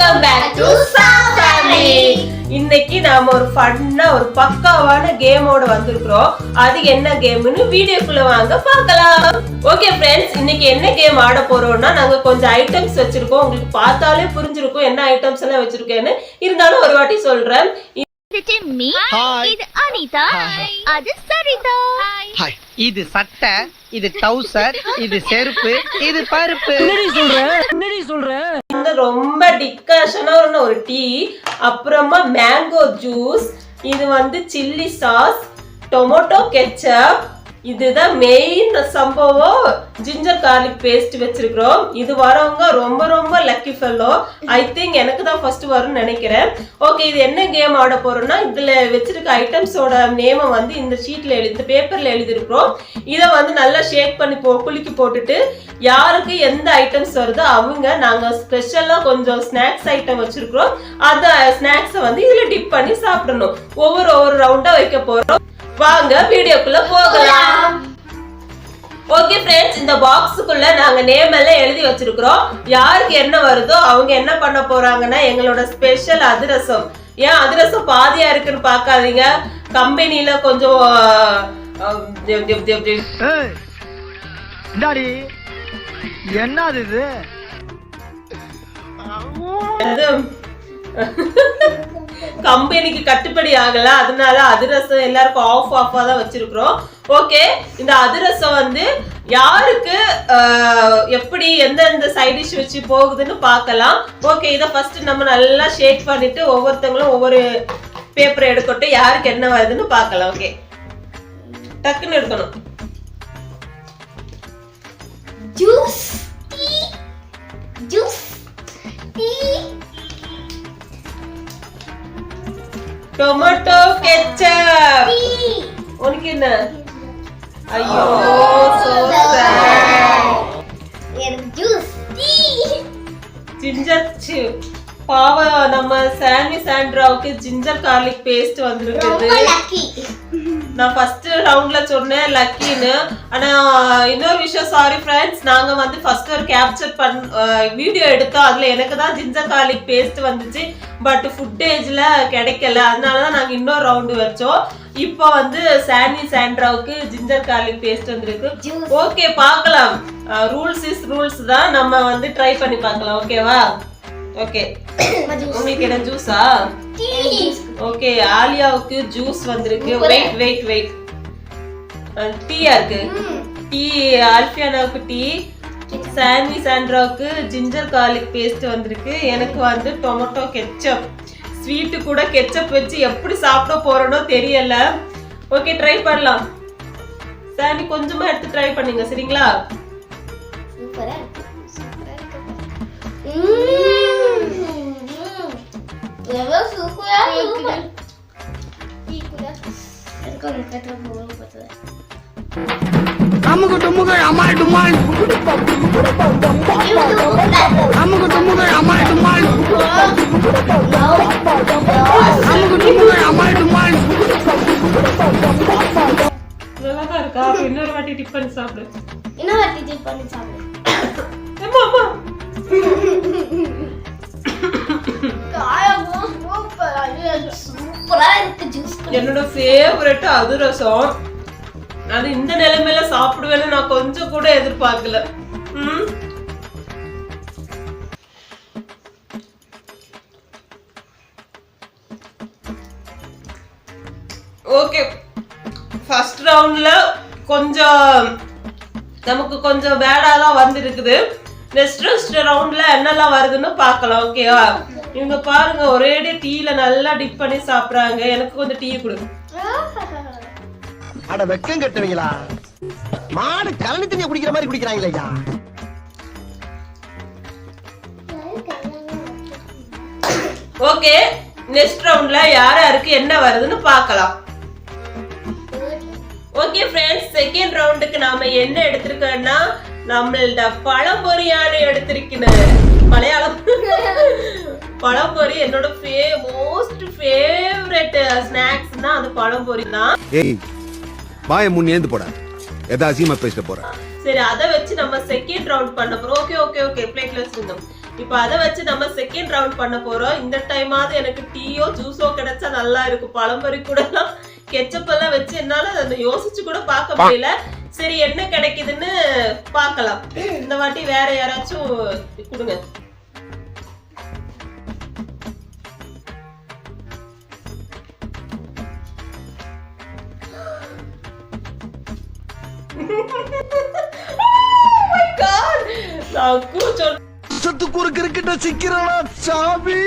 Welcome back to சாஃபேமிலி. இன்னைக்கு நாம ஒரு ஃபன்னா ஒரு பக்காவான கேமோட வந்திருக்கிறோம். அது என்ன கேம்னு வீடியோக்குள்ள வாங்க பார்க்கலாம். ஓகே फ्रेंड्स, இன்னைக்கு என்ன கேம் ஆட போறோம்னா நாங்க கொஞ்சம் ஐட்டம்ஸ் வச்சிருக்கோம். உங்களுக்கு பார்த்தாலே புரிஞ்சிருக்கும் என்ன ஐட்டம்ஸ் எல்லாம் வச்சிருக்கேன்னு. இருந்தாலும் ஒரு வாட்டி சொல்றேன். இது மீ, இது அனிதா, அது சரிதா. ஹாய். இது சட்டை, இது டவுசர், இது செருப்பு, இது பருப்பு. என்னடி சொல்ற? இந்த ரொம்ப டிகாஷனான ஒரு டீ, அப்புறமா மேங்கோ ஜூஸ், இது வந்து சில்லி சாஸ், டொமேட்டோ கெச்சப், இதுதான் மெயின் சம்பவம். ஜிஞ்சர் கார்லிக் பேஸ்ட் வச்சிருக்கிறோம். இது வரவங்க ரொம்ப ரொம்ப லக்கி ஃபெல்லோ. ஐ திங்க் எனக்கு தான் ஃபர்ஸ்ட் வரும்னு நினைக்கிறேன். ஓகே, இது என்ன கேம் ஆட போறோம்னா இதுல வச்சிருக்க ஐட்டம்ஸோட நேமை வந்து இந்த ஷீட்ல இந்த பேப்பர்ல எழுதிருக்கிறோம். இதை வந்து நல்லா ஷேக் பண்ணி குலுக்கி போட்டுட்டு யாருக்கு எந்த ஐட்டம்ஸ் வருதோ அவங்க நாங்க ஸ்பெஷலா கொஞ்சம் ஸ்நாக்ஸ் ஐட்டம் வச்சிருக்கிறோம். அந்த ஸ்நாக்ஸை வந்து இதுல டிப் பண்ணி சாப்பிடணும். ஒவ்வொரு ரவுண்டா வைக்க போறோம். வாங்க வீடியோக்குள்ள போகலாம். ஓகே फ्रेंड्स, இந்த பாக்ஸுக்குள்ள நாங்க நேம் எல்லாம் எழுதி வச்சிருக்கிறோம். யாருக்கு என்ன வருதோ அவங்க என்ன பண்ண போறாங்கன்னா எங்களோட ஸ்பெஷல் அதிரசம். ஏன் அதிரசம் பாதியா இருக்குன்னு பார்க்காதீங்க. கம்பெனில கொஞ்சம் என்னது இது? கம்பெனிக்கு கட்டுப்படி ஆகல, அதனால அதிரசம் எல்லாருக்கும் ஆஃபா தான் வச்சிருக்கிறோம். ஓகே, இந்த அதிரசம் வந்து யாருக்கு எப்படி எந்தெந்த சைட் டிஷ் வச்சு போகுதுன்னு பார்க்கலாம். ஓகே, இதை ஃபர்ஸ்ட் நம்ம நல்லா ஷேக் பண்ணிட்டு ஒவ்வொருத்தங்களும் ஒவ்வொரு பேப்பர் எடுக்கட்டும். யாருக்கு என்ன வருதுன்னு பார்க்கலாம். ஓகே, டக்குன்னு எடுக்கணும். Juice, tea, juice, tea, tomato ketchup. உனக்கு என்ன? ஐயோ, சோ சேட். எனக்கு ஜூஸ், டீ, ஜிஞ்சர் பாவ நம்ம சாண்ட்ராவுக்கு ஜிஞ்சர் கார்லிக் பேஸ்ட் வந்திருக்குது. லக்கி. நான் ஃபர்ஸ்ட் ரவுண்ட்ல சொன்னேன் லக்கின்னு. ஆனா இன்னொரு விஷயம், சாரி ஃப்ரெண்ட்ஸ், நாங்க வந்து ஃபர்ஸ்ட் ஒரு கேப்சர் வீடியோ எடுத்தோம். அதுல எனக்கு தான் ஜிஞ்சர் கார்லிக் பேஸ்ட் வந்துச்சு. பட் ஃபுட்டேஜ்ல கிடைக்கல, அதனாலதான் நாங்க இன்னொரு ரவுண்டு வச்சோம். இப்போ வந்து சாண்ட்ராவுக்கு ஜிஞ்சர் கார்லிக் பேஸ்ட் வந்திருக்கு. ஓகே, பார்க்கலாம். ரூல்ஸ் இஸ் ரூல்ஸ் தான். நம்ம வந்து ட்ரை பண்ணி பார்க்கலாம். ஓகேவா? ஓகே, உங்களுக்கு என்ன ஜூஸா? ஓகே, ஆலியாவுக்கு ஜூஸ் வந்திருக்கு. வெயிட் டீயா இருக்கு. டீ ஆல்பியானாவுக்கு டீ, சாண்ட்ராவுக்கு ஜிஞ்சர் கார்லிக் பேஸ்ட் வந்திருக்கு. எனக்கு வந்து டொமேட்டோ கெச்சப். ஸ்வீட்டு கூட கெச்சப் வச்சு எப்படி சாப்பிட போறோனோ தெரியல. ஓகே, ட்ரை பண்ணலாம். சாண்டி கொஞ்சமா எடுத்து ட்ரை பண்ணுங்க, சரிங்களா? சூப்பரா இருக்கு. எவ்வளவு சூப்பரா இருக்கு. டீ கூட எனக்கு ஒரு கட்ட போல பார்த்தது. அம்முக்கு டும்முக்கு அம்மாள் டும்மாள். அம்முக்கு டும்முக்கு அம்மாள் டும்மாள். அம்முக்கு டும்முக்கு அம்மாள் டும்மாள். நல்லாதான் இருக்கா? இன்னொரு வாட்டி டிப் பண்ணி சாப்பிடு. இன்னொரு வாட்டி டிப் பண்ணி சாப்பிடு. அம்மா சூப்பரா இருக்கு ஜூஸ். என்னோட ஃபேவரட் அதிரசம். அது இந்த நிலைமையில சாப்பிடுவேன்னு நான் கொஞ்சம் கூட எதிர்பார்க்கல. ஓகே, ஃபர்ஸ்ட் ரவுண்ட்ல கொஞ்சம் நமக்கு கொஞ்சம் பேடா தான் வந்திருக்குது. நெக்ஸ்ட் ரவுண்ட்ல என்னெல்லாம் வருதுன்னு பார்க்கலாம். ஓகேவா? இவங்க பாருங்க, ஒரேடி டீல நல்லா டிப் பண்ணி சாப்பிடுறாங்க. எனக்கு கொஞ்சம் டீ கொடு. அட வெக்கம் கட்டுவீங்களா? மாடு கலனி தண்ணிய குடிக்கிற மாதிரி குடிக்கிறாங்களே. ஓகே, நெக்ஸ்ட் ரவுண்ட்ல யாருக்கு என்ன வருதுன்னு பார்க்கலாம். ஓகே ஃப்ரெண்ட்ஸ், செகண்ட் ரவுண்டுக்கு நாம என்ன எடுத்திருக்கோம்னா நம்மளோட பழம்பொரியான எடுத்திருக்கேன். மலையாளம் பழம்பொரி என்னோட மோஸ்ட் ஃபேவரட் ஸ்நாக்ஸ் தான் அது பழம்பொரி தான். ஏய் வாயை முன்னேந்து போடா, எதா அசியமா பேசிட்டு போற. சரி, அதை வச்சு நம்ம செகண்ட் ரவுண்ட் பண்ண போறோம். ஓகே ஓகே ஓகே, பிளேட்ல வச்சிருங்க. இப்போ அதை வச்சு நம்ம செகண்ட் ரவுண்ட் பண்ண போறோம். இந்த டைமாவது எனக்கு டீயோ ஜூஸோ கிடைச்சா நல்லா இருக்கும். பழம்பொரி கூட எல்லாம் கெச்சப் எல்லாம் வச்சு என்னால அதை யோசிச்சு கூட பார்க்க முடியல. சரி என்ன கிடைக்குதுன்னு பார்க்கலாம். இந்த வாட்டி வேற யாராச்சும் கொடுங்க. சத்துக்கு ஒரு கிரிக்கெட்ட சிக்கிறா சாமி.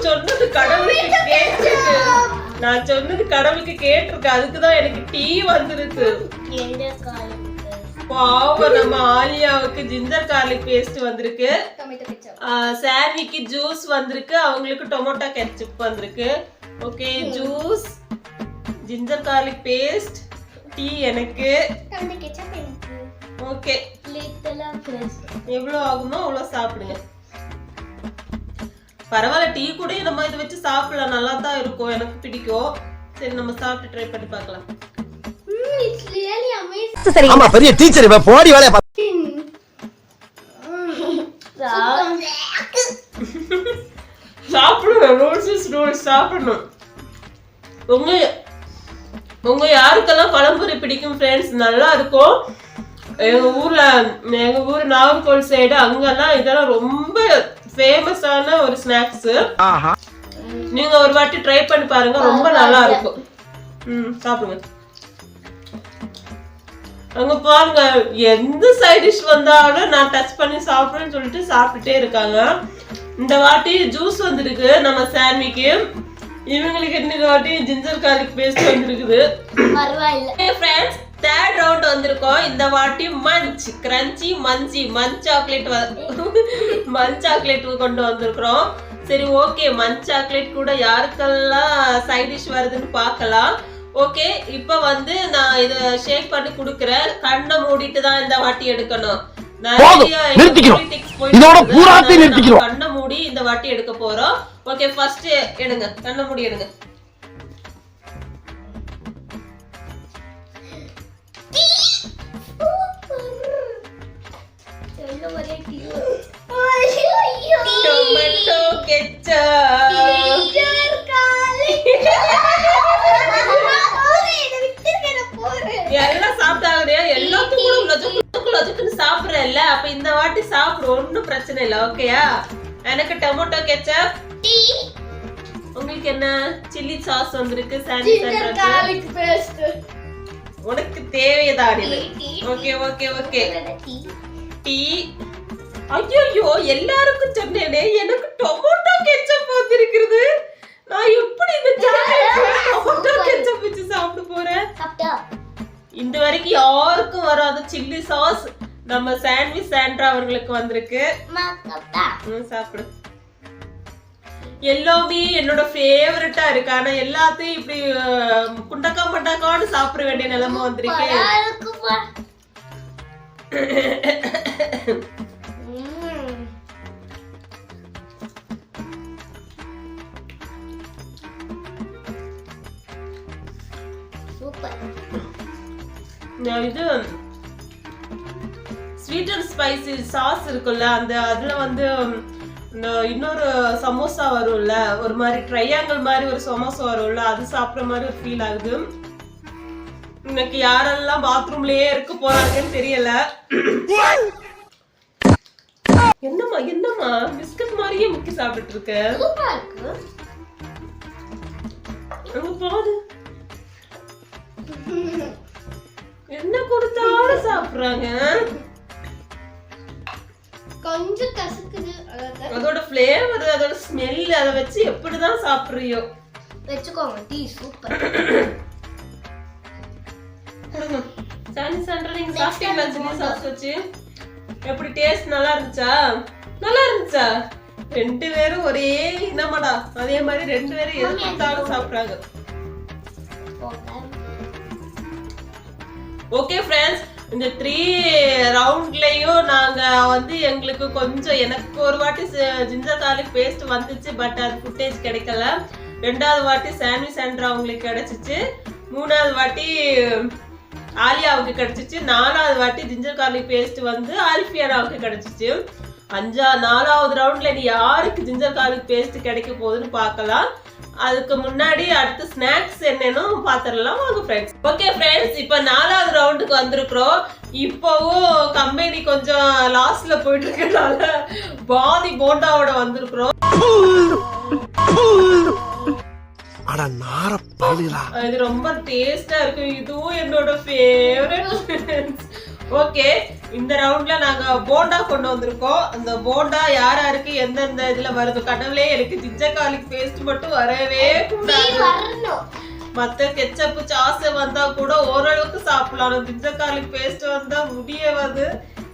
சொன்னது கடவுளுக்கு கேட்டிருக்கு. நான் சொன்னது கடவுளுக்கு கேட்டிருக்கு. அதுக்குதான் எனக்கு டீ வந்திருக்கு. பாவம் நம்ம ஆலியாவுக்கு ஜிஞ்சர் கார்லிக் பேஸ்ட் வந்திருக்கு. சார்விக்கு ஜூஸ் வந்திருக்கு. அவங்களுக்கு டொமேட்டோ கெச்சப் வந்திருக்கு. Okay juice, ginger garlic paste, tea எனக்கு. ஓகே எவ்வளவு ஆகுமோ அவ்வளவு சாப்பிடுங்க. பரவாயில்ல, டீ கூட நம்ம இதை வச்சு சாப்பிடலாம். நல்லா தான் இருக்கும், எனக்கு பிடிக்கும். சரி நம்ம சாப்பிட்டு ட்ரை பண்ணி பார்க்கலாம். ஆமா பெரிய டீச்சர் இவ போடி வேலைய சாப்பிடணும். Rules is rules. சாப்பிடணும். உங்க யாருக்கெல்லாம் பழம்பொரி பிடிக்கும் ஃப்ரெண்ட்ஸ், நல்லா இருக்கும். எங்க ஊர் நாகர்கோவில் சைடு அங்கெல்லாம் இதெல்லாம் ரொம்ப ஃபேமஸான ஒரு ஸ்நாக்ஸ். நீங்க ஒரு வாட்டி ட்ரை பண்ணி பாருங்க, ரொம்ப நல்லா இருக்கும். சாப்பிடுங்க. அங்க பாருங்க, எந்த சைட் டிஷ் வந்தாலும் நான் டச் பண்ணி சாப்பிடுறேன்னு சொல்லிட்டு சாப்பிட்டுட்டே இருக்காங்க. இந்த வாட்டி ஜூஸ் வந்திருக்கு நம்ம சாண்ட்விக்கு. இவங்களுக்கு இந்த வாட்டி ஜிஞ்சர் கார்லிக் பேஸ்ட் வந்திருக்குது. ஃப்ரெண்ட்ஸ், தேர்ட் ரவுண்ட் வந்திருக்கோம். இந்த வாட்டி மஞ்ச் கிரன்ச்சி மஞ்ச் சாக்லேட் கொண்டு வந்திருக்கிறோம். சரி ஓகே, மஞ்ச் சாக்லேட் கூட யாருக்கெல்லாம் சைட் டிஷ் வருதுன்னு பார்க்கலாம். ஓகே, இப்போ வந்து நான் இத ஷேக் பண்ணி குடுக்குறேன். கண்ணை மூடிட்டு தான் இந்த வாட்டி எடுக்கணும். கண்ணை மூடி இந்த வாட்டி எடுக்க போறோம். ஓகே, ஃபர்ஸ்ட் எடுங்க, கண்ணை மூடி எடுங்க. Tomato ketchup. எல்லாம் சாப்பிட்டாங்க. எல்லாத்துக்கும் சாப்பிடறேன்ல, அப்ப இந்த வாட்டி சாப்பிடு, ஒன்னும் பிரச்சனை இல்ல. ஓகேயா? எனக்கு டொமேட்டோ கெச்சப். உங்களுக்கு என்ன சில்லி சாஸ் வந்திருக்கு. உனக்கு தேவையதாடி. Okay okay okay. டீ. ஐயோ, எல்லாருக்கும் சொன்னேனே, எனக்கு டொமேட்டோ கெச்சப் வந்திருக்குது. நான் எப்படி இந்த டொமேட்டோ கெச்சப் வச்சு சாப்பிட போறேன்? இந்த வரைக்கும் யாருக்கும் வராத சில்லி சாஸ் நம்ம சாண்ட்விச் சாண்ட்ரா அவர்களுக்கு வந்திருக்கு. சாப்பிடு. எல்லாமே என்னோட ஃபேவரட்டா இருக்கு. ஆனா எல்லாத்தையும் இப்படி குண்டக்கா மண்டக்கான்னு சாப்பிட வேண்டிய நிலைமை வந்திருக்கு. இது ஸ்வீட் அண்ட் ஸ்பைசி சாஸ் இருக்குல்ல, அந்த அதுல வந்து இந்த இன்னொரு சமோசா வரும்ல, ஒரு மாதிரி ட்ரையாங்கிள் மாதிரி ஒரு சமோசா வரும்ல, அது சாப்பிட்ற மாதிரி ஒரு ஃபீல் ஆகுது. இன்னைக்கு யாரெல்லாம் பாத்ரூம்லயே இருக்க போறாங்கன்னு தெரியல. என்னம்மா பிஸ்கட் மாதிரியே முக்கி சாப்பிட்டு இருக்க? என்ன கொடுத்தாலும் சாப்பிடுறாங்க. கொஞ்சம் கசக்குது. அதோட ஃப்ளேவர், அதோட ஸ்மெல், அத வச்சு எப்படிதான் சாப்பிடுறியோ வெச்சுக்கோங்க. Tea super. நீங்க சாப்பிட்டீங்களா சில்லி சாஸ் வச்சு? எப்படி டேஸ்ட் நல்லா இருந்துச்சா? நல்லா இருந்துச்சா? ரெண்டு பேரும் ஒரே இனமாடா. அதே மாதிரி ரெண்டு பேரும் எது கொடுத்தாலும் சாப்பிடுறாங்க. ஓகே ஃப்ரெண்ட்ஸ், இந்த 3 ரவுண்ட்லயும் நாங்க வந்து எங்களுக்கு கொஞ்சம், எனக்கு ஒரு வாட்டி ஜிஞ்சர் கார்லிக் பேஸ்ட் வந்துச்சு, பட் அது ஃபுட்டேஜ் கிடைக்கல. 2வது வாட்டி சாண்ட்விச் சாண்ட்ரா அவங்களுக்கு கிடைச்சிச்சு. 3வது வாட்டி ஆலியாவுக்கு கிடைச்சிச்சு. 4வது வாட்டி ஜிஞ்சர் கார்லிக் பேஸ்ட் வந்து ஆல்ஃபியானாவுக்கு கிடைச்சிச்சு. 4வது ரவுண்ட்ல நீ யாருக்கு ஜிஞ்சர் கார்லிக் பேஸ்ட் கிடைக்க போகுதுன்னு பார்க்கலாம். அதுக்கு முன்னாடி அடுத்த ஸ்நாக்ஸ் என்னன்னு பாத்திரலாம் வாங்க ஃப்ரெண்ட்ஸ். ஓகே ஃப்ரெண்ட்ஸ், இப்போ 4வது ரவுண்டுக்கு வந்திருக்கிறோம். இப்போவும் கம்பெனி கொஞ்சம் லாஸ்ட்ல போயிட்டு இருக்கனால பாதி போண்டாவோட வந்திருக்கிறோம். இது ரொம்ப டேஸ்டா இருக்கு. இதுவும் என்னோட ஃபேவரட். ஓகே, இந்த ரவுண்ட்ல நாங்க போண்டா கொண்டு வந்திருக்கோம். அந்த போண்டா யார் யாருக்கு எந்தெந்த இதுல வருது கடவுளே, எனக்கு ஜிஞ்சர் கார்லிக் பேஸ்ட் மட்டும் வரவே கூடாது. மத்த கெச்சப் சாஸ் வந்தா கூட ஓரளவுக்கு சாப்பிடலாம். ஜிஞ்சர் கார்லிக் பேஸ்ட் வந்தா முடியாது.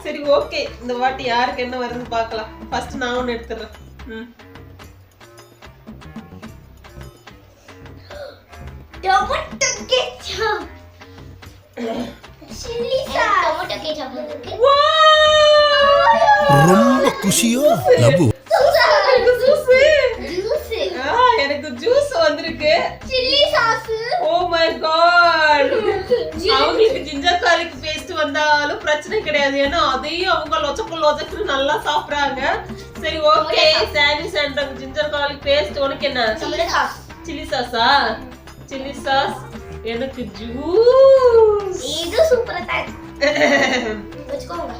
சரி ஓகே, இந்த வாட்டி யாருக்கு என்ன வருதுன்னு பார்க்கலாம். ஃபர்ஸ்ட் நான் ஒன்று எடுத்துடுறேன். Tomato ketchup. Chili sauce. Tomato ketchup இருக்கு. ரொம்ப குஷியோ லபு. எனக்கு ஜூஸ் வந்திருக்கு. Chili sauce. Oh my god. அவங்களுக்கு ஜிஞ்சர் கார்லிக் பேஸ்ட் வந்தாலும் பிரச்சனை கிடையாது. ஏன்னா அதையும் அவங்க லொச்சக்கு நல்லா சாப்பிடுறாங்க. சரி okay, sandwich and ginger garlic paste. உனக்கு என்ன? சில்லி சாஸா? Chilli sauce. எனக்கு ஜூஸ். இது சூப்பரா தான் வெச்சுக்கோங்க.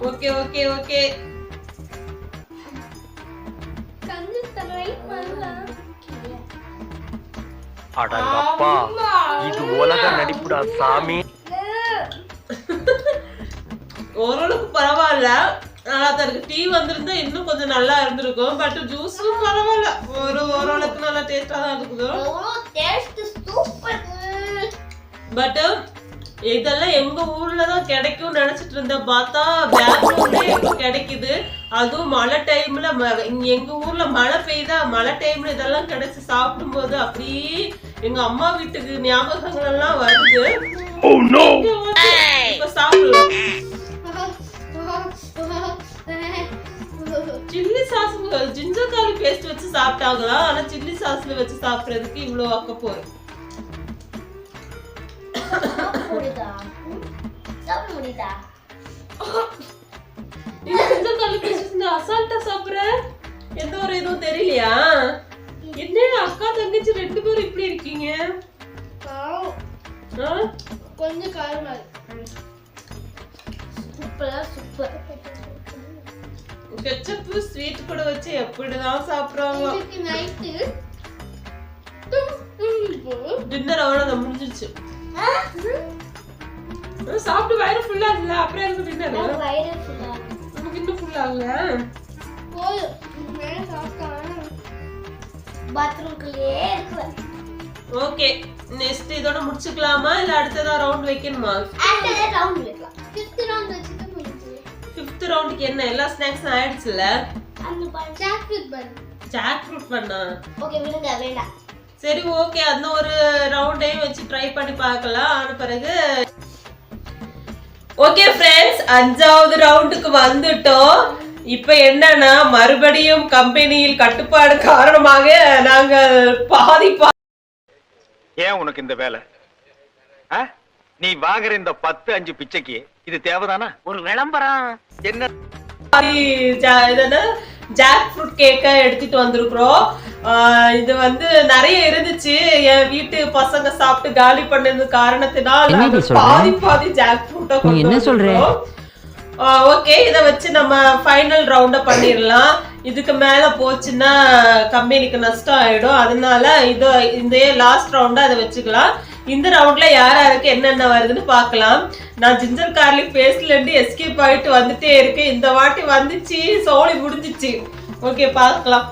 Okay okay okay. கண்ணு ட்ரை பண்ணலாம். அடங்கப்பா, இது உலக நடிப்புடா சாமி. ஓரளவுக்கு பரவாயில்ல, நல்லா தான் இருக்கு. டீ வந்திருந்தா இன்னும் கொஞ்சம் நல்லா இருந்திருக்கும். பட் ஜூஸும் பரவாயில்ல, ஓரளவுக்கு நல்லா டேஸ்டா தான் இருக்குது. பட் இதெல்லாம் எங்க ஊர்ல தான் கிடைக்கும் நினைச்சிட்டு இருந்தேன். பார்த்தா பெங்களூர்ல கிடைக்குது. அதுவும் மழை டைம்ல. எங்க ஊர்ல மழை பெய்தா, மழை டைம்ல இதெல்லாம் கிடைச்சு சாப்பிடும் போது அப்படியே எங்க அம்மா வீட்டுக்கு ஞாபகங்கள் எல்லாம் வருது. இப்ப சாப்பிடலாம். Chilli sauce ginger garlic paste வச்சு சாப்பிட்டாங்களா? ஆனா சில்லி சாஸ்ல வச்சு சாப்பிடுறதுக்கு இவ்வளவு அக்க போறேன். ஜிஞ்சர் கார்லிக் பேஸ்ட் அசால்ட்டா சாப்பிடுற, எந்த ஒரு இதுவும் தெரியலையா? என்ன அக்கா தங்கச்சி 2 பேரும் இப்படி இருக்கீங்க? கொஞ்சம் காரமா இருக்கு. சூப்பர். கெச்சப் ஸ்வீட் கூட வச்சு எப்படிதான் சாப்பிடுறாங்க. டின்னர் அவ்வளவுதான் முடிஞ்சிருச்சு. சாப்பிட்டு வயிறு ஃபுல்லா இல்ல, அப்புறம் எனக்கு டின்னர் நமக்கு இன்னும் ஃபுல்லா இல்ல. ஓகே, நெக்ஸ்ட் இதோட முடிச்சுக்கலாமா இல்ல அடுத்ததா ரவுண்ட் வைக்கணுமா? ஃபிஃப்த் ரவுண்டுக்கு என்ன எல்லா ஸ்நாக்ஸும் ஆயிடுச்சுல? ஜாக் ஃப்ரூட் பண்ணா? ஓகே விடுங்க, வேண்டாம். சரி ஓகே, அந்த ஒரு ரவுண்டையும் வச்சு ட்ரை பண்ணி பார்க்கலாம். ஆன பிறகு ஓகே ஃப்ரெண்ட்ஸ், 5வது ரவுண்டுக்கு வந்துட்டோம். இப்ப என்னன்னா மறுபடியும் கம்பெனியில் கட்டுப்பாடு காரணமாக நாங்கள் பாதி ஏன் உனக்கு இந்த வேலை? நீ வாங்குற இந்த 10-5 பிச்சைக்கு இது தேவைதானா? ஒரு விளம்பரம் என்ன? ஜாக் ஃப்ரூட் கேக்க எடுத்துட்டு வந்திருக்கிறோம். இது வந்து நிறைய இருந்துச்சு. என் வீட்டு பசங்க சாப்பிட்டு காலி பண்ணது காரணத்தினால் பாதி ஜாக் ஃப்ரூட்டை கொண்டு வந்திருக்கிறோம். ஓகே, இத வச்சு நம்ம ஃபைனல் ரவுண்ட பண்ணிடலாம். இதுக்கு மேல போச்சுன்னா கம்பெனிக்கு நஷ்டம் ஆயிடும். அதனால இந்த லாஸ்ட் ரவுண்டா அதை வச்சுக்கலாம். இந்த ரவுண்ட்ல யார் யாருக்கு என்னென்ன வருதுன்னு பார்க்கலாம். நான் ஜிஞ்சர் கார்லிக் பேஸ்ட்ல இருந்து எஸ்கேப் ஆயிட்டு வந்துட்டே இருக்கேன். இந்த வாட்டி வந்துச்சு, சோலி முடிஞ்சிச்சு. ஓகே பார்க்கலாம்.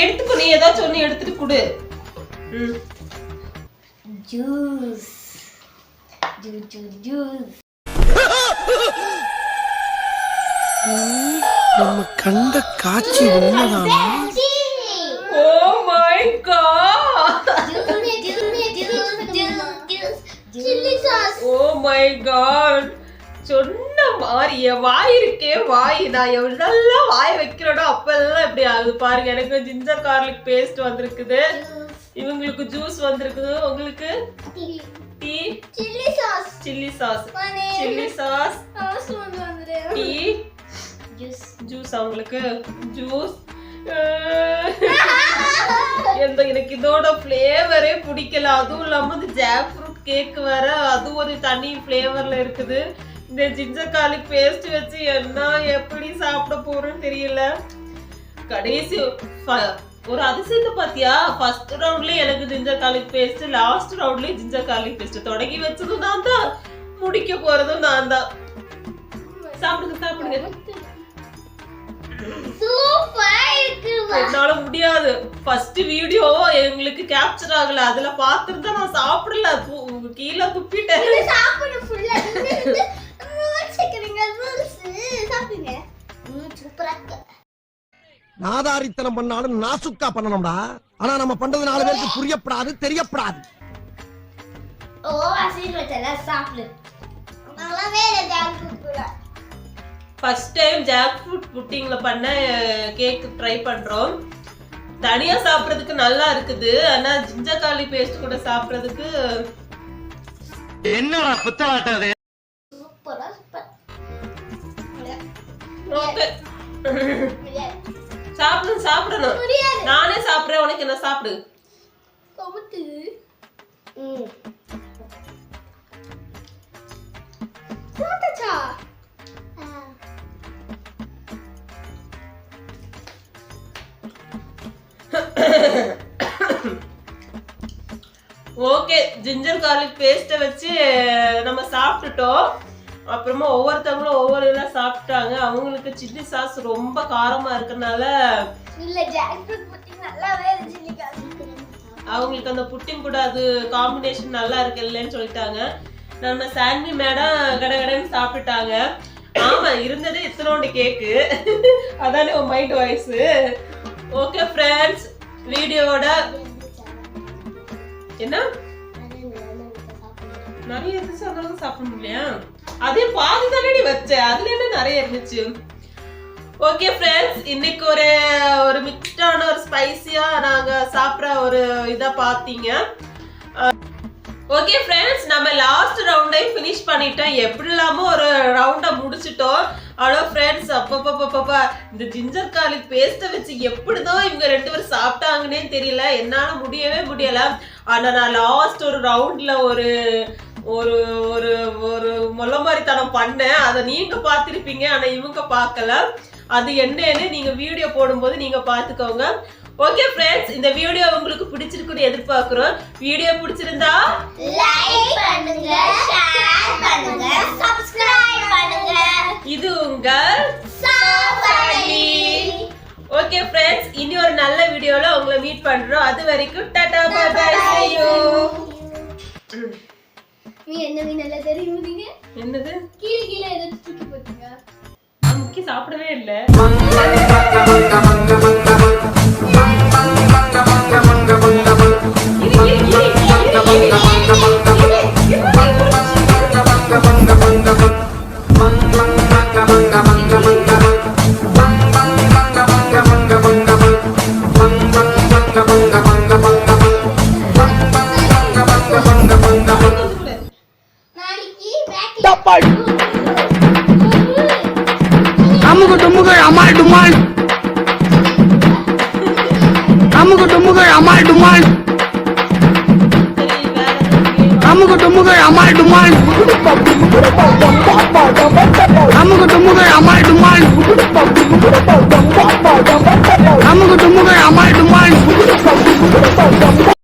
எடுத்துக்கோ, நீ ஏதாச்சும் ஒண்ணு எடுத்துட்டு குடு. ஜூஸ். நம்ம கண்ட காட்சி உண்மைதானா? Oh my god! Chili sauce. Oh my god! சொன்ன மாதிரி வாய் இருக்கே வாய். நான் எவ்வளவு வாய் வைக்கிறோட அப்பெல்லாம் இப்படி ஆகுது பாருங்க. எனக்கு ஜிஞ்சர் கார்லிக் பேஸ்ட் வந்திருக்குது. இவங்களுக்கு ஜூஸ் வந்திருக்குது, உங்களுக்கு tea chilli sauce chilli sauce chilli sauce tea juice அவங்களுக்கு ஜூஸ். எனக்கு இதோட ஃப்ளேவரே பிடிக்கல. அதுவும் இல்லாம இந்த ஜாக் ஃப்ரூட் கேக் வேற, அது ஒரு தனி ஃப்ளேவர்ல இருக்குது. இந்த ஜிஞ்சர் கார்லிக் பேஸ்ட் வச்சு என்ன எப்படி சாப்பிட போறோம்னு தெரியல. கடைசி ஒரு அதிசயத்தை பாத்தியா, ஃபர்ஸ்ட் ரவுண்ட்லயே எனக்கு ஜிஞ்சர் கார்லிக் பேஸ்ட், லாஸ்ட் ரவுண்ட்லயே ஜிஞ்சர் கார்லிக் பேஸ்ட். தொடங்கி வச்சதும் நான் தான், முடிக்க போறதும் நான் தான். சாப்பிடுங்க சாப்பிடுங்க. என்னால முடியாது. ஃபர்ஸ்ட் வீடியோ எங்களுக்கு கேப்சர் ஆகல, அதுல பாத்துருந்தா நான் சாப்பிடல, கீழே துப்பிட்டேன். நாதாரித்தனம் பண்ணாலும் நாசுக்கா பண்ணணும்டா. ஆனா நம்ம பண்றது 4 பேருக்கு புரியப்படாது, தெரியப்படாது. ஃபர்ஸ்ட் டைம் ஜாக் ஃப்ரூட் புட்டிங்ல பண்ண கேக் ட்ரை பண்றோம். தனியா சாப்பிடுறதுக்கு நல்லா இருக்குது, ஆனா ஜிஞ்சர் கார்லிக் பேஸ்ட் கூட சாப்பிடுறதுக்கு என்னடா புத்தலாட்டம் அது? ஓகே. சாப்பிடணும் சாப்பிடணும். நானே சாப்பிடுறேன், உனக்கு என்ன? சாப்பிடு. ஓகே, ஜிஞ்சர் கார்லிக் பேஸ்ட்டை வச்சு நம்ம சாப்பிட்டுட்டோம். அப்புறமா ஒவ்வொருத்தவங்களும் ஒவ்வொரு இதா சாப்பிட்டாங்க. அவங்களுக்கு சில்லி சாஸ் ரொம்ப காரமா இருக்கனால அவங்களுக்கு அந்த புட்டிங் கூட அது காம்பினேஷன் நல்லா இருக்கு இல்லைன்னு சொல்லிட்டாங்க. நம்ம சாண்ட்வி மேடம் கடகடன்னு சாப்பிட்டுட்டாங்க. ஆமா, இருந்தது இத்தனோண்டு கேக்கு. அதானே உன் மைண்ட் வாய்ஸ். ஓகே ஃப்ரெண்ட்ஸ், வீடியோவோட என்ன நிறைய இருந்துச்சு, அதனால சாப்பிட முடியலையா? அதே பாதி தானே வச்ச, அதுல என்ன நிறைய இருந்துச்சு. ஓகே ஃப்ரெண்ட்ஸ், இன்னைக்கு ஒரு மிக்ஸ்டான ஒரு ஸ்பைசியா நாங்க சாப்பிட்ற ஒரு இதை பார்த்தீங்க. ஓகே ஃப்ரெண்ட்ஸ், நம்ம லாஸ்ட் ரவுண்டையும் ஃபினிஷ் பண்ணிட்டோம். எப்படி இல்லாம ஒரு ரவுண்டை முடிச்சிட்டோம். அவ்வளோ ஃப்ரெண்ட்ஸ், அப்பப்பா இந்த ஜிஞ்சர் கார்லிக் பேஸ்ட்டை வச்சு எப்படிதான் இவங்க 2 பேரும் சாப்பிட்டாங்கன்னே தெரியல. என்னால முடியவே முடியல. ஆனா நான் லாஸ்ட் ஒரு ரவுண்ட்ல ஒரு ஒரு ஒரு ஒரு மொல்ல மாதிரித்தனம் பண்ணேன். அதை நீங்க பார்த்திருப்பீங்க, ஆனா இவங்க பார்க்கல. அது என்னன்னு நீங்க வீடியோ போடும்போது நீங்க பார்த்துக்கோங்க. ஓகே ஃப்ரெண்ட்ஸ், இந்த வீடியோ உங்களுக்கு பிடிச்சிருக்குன்னு எதிர்பார்க்கிறோம். வீடியோ பிடிச்சிருந்தா லைக் பண்ணுங்க, ஷேர் பண்ணுங்க, சப்ஸ்கிரைப் பண்ணுங்க. இது உங்கள் சாப்பாடி. ஓகே ஃப்ரெண்ட்ஸ், இனி ஒரு நல்ல வீடியோல உங்களை மீட் பண்றோம். அது வரைக்கும் tata bye bye, see you. நீ என்ன நல்லா தெரியுங்க? என்னது? கீழ ஏதோ தூக்கி போட்டீங்க. நான் முக்கி சாப்பிடவே இல்லை. அமுகு டுமுகள் அமால் டுமால், அமுகு டுமுகள் அமால் டுமால், அமுகு டுமுகள் அமால் டுமால், அமுகு டுமுகள் அமால்